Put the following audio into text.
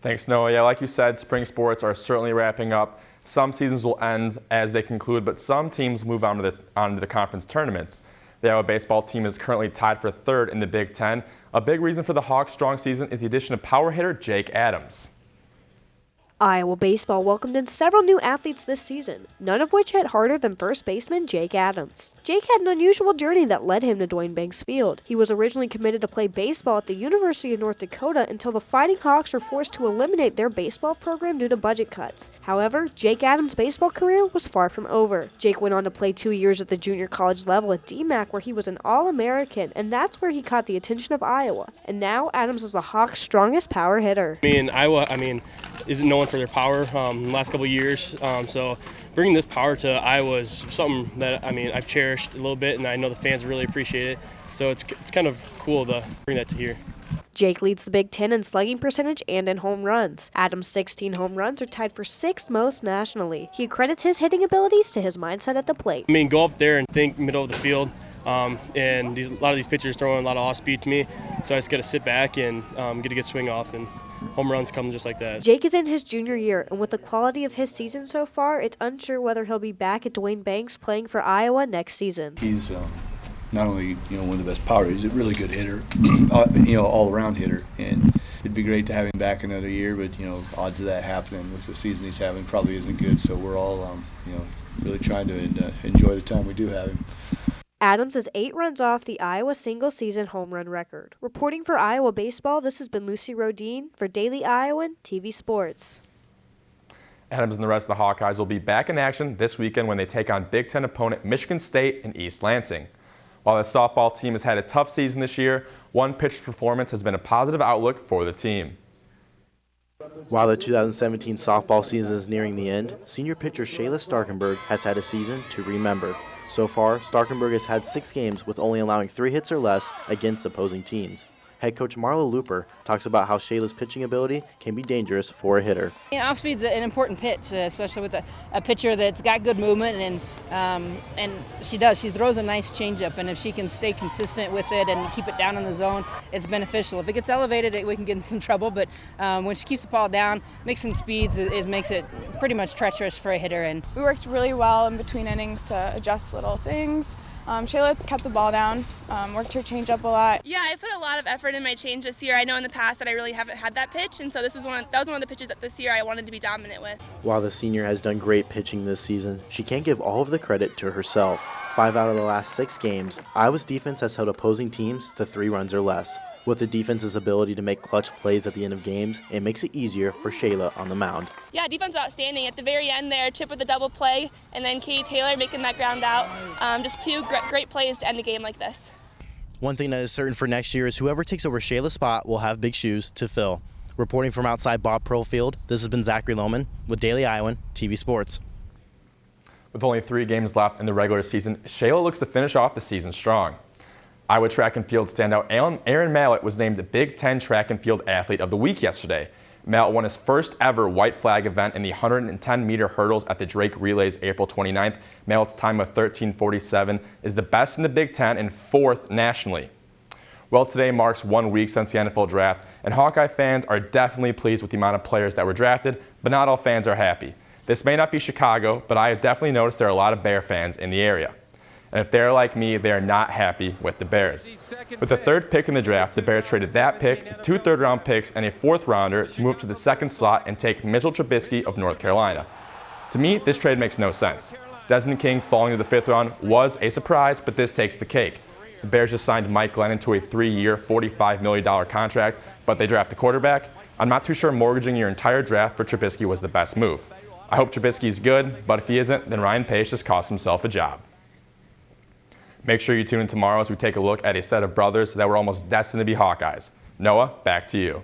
Thanks, Noah. Yeah, like you said, spring sports are certainly wrapping up. Some seasons will end as they conclude, but some teams move on to the conference tournaments. The Iowa baseball team is currently tied for third in the Big Ten. A big reason for the Hawks' strong season is the addition of power hitter Jake Adams. Iowa baseball welcomed in several new athletes this season, none of which hit harder than first baseman Jake Adams. Jake had an unusual journey that led him to Duane Banks Field. He was originally committed to play baseball at the University of North Dakota until the Fighting Hawks were forced to eliminate their baseball program due to budget cuts. However, Jake Adams' baseball career was far from over. Jake went on to play 2 years at the junior college level at DMAC, where he was an All-American, and that's where he caught the attention of Iowa. And now Adams is the Hawks' strongest power hitter. Iowa, isn't known for their power in the last couple of years. So bringing this power to Iowa is something that I've cherished a little bit, and I know the fans really appreciate it. So it's kind of cool to bring that to here. Jake leads the Big Ten in slugging percentage and in home runs. Adams' 16 home runs are tied for 6th most nationally. He credits his hitting abilities to his mindset at the plate. Go up there and think middle of the field. And a lot of these pitchers throwing a lot of off speed to me, so I just got to sit back and get a good swing off, and home runs come just like that. Jake is in his junior year, and with the quality of his season so far, it's unsure whether he'll be back at Duane Banks playing for Iowa next season. He's not only one of the best power, he's a really good hitter, all-around hitter, and it'd be great to have him back another year. But odds of that happening with the season he's having probably isn't good. So we're all really trying to enjoy the time we do have him. Adams is 8 runs off the Iowa single-season home run record. Reporting for Iowa Baseball, this has been Lucy Rodine for Daily Iowan TV Sports. Adams and the rest of the Hawkeyes will be back in action this weekend when they take on Big Ten opponent Michigan State in East Lansing. While the softball team has had a tough season this year, one pitcher's performance has been a positive outlook for the team. While the 2017 softball season is nearing the end, senior pitcher Shayla Starkenberg has had a season to remember. So far, Starkenberg has had 6 games with only allowing 3 hits or less against opposing teams. Head coach Marla Looper talks about how Shayla's pitching ability can be dangerous for a hitter. Off-speed's an important pitch, especially with a pitcher that's got good movement, and she does. She throws a nice changeup, and if she can stay consistent with it and keep it down in the zone, it's beneficial. If it gets elevated, we can get in some trouble, but when she keeps the ball down, mixing speeds, it makes it pretty much treacherous for a hitter. And we worked really well in between innings to adjust little things. Shayla kept the ball down, worked her changeup a lot. Yeah, I put a lot of effort in my change this year. I know in the past that I really haven't had that pitch, and so that was one of the pitches that this year I wanted to be dominant with. While the senior has done great pitching this season, she can't give all of the credit to herself. 5 out of the last 6 games, Iowa's defense has held opposing teams to 3 runs or less. With the defense's ability to make clutch plays at the end of games, it makes it easier for Shayla on the mound. Yeah, defense outstanding. At the very end there, Chip with the double play, and then Katie Taylor making that ground out. Just 2 great plays to end a game like this. One thing that is certain for next year is whoever takes over Shayla's spot will have big shoes to fill. Reporting from outside Bob Pearl Field, this has been Zachary Lohman with Daily Iowan TV Sports. With only 3 games left in the regular season, Shayla looks to finish off the season strong. Iowa track and field standout Aaron Mallett was named the Big Ten Track and Field Athlete of the Week yesterday. Mallett won his first ever white flag event in the 110-meter hurdles at the Drake Relays April 29th. Mallett's time of 13:47 is the best in the Big Ten and 4th nationally. Well, today marks 1 week since the NFL draft, and Hawkeye fans are definitely pleased with the amount of players that were drafted, but not all fans are happy. This may not be Chicago, but I have definitely noticed there are a lot of Bear fans in the area. And if they're like me, they are not happy with the Bears. With the 3rd pick in the draft, the Bears traded that pick, 2 third-round picks, and a 4th rounder to move to the 2nd slot and take Mitchell Trubisky of North Carolina. To me, this trade makes no sense. Desmond King falling to the 5th round was a surprise, but this takes the cake. The Bears just signed Mike Glennon to a 3-year, $45 million contract, but they draft the quarterback. I'm not too sure mortgaging your entire draft for Trubisky was the best move. I hope Trubisky's good, but if he isn't, then Ryan Pace just cost himself a job. Make sure you tune in tomorrow as we take a look at a set of brothers that were almost destined to be Hawkeyes. Noah, back to you.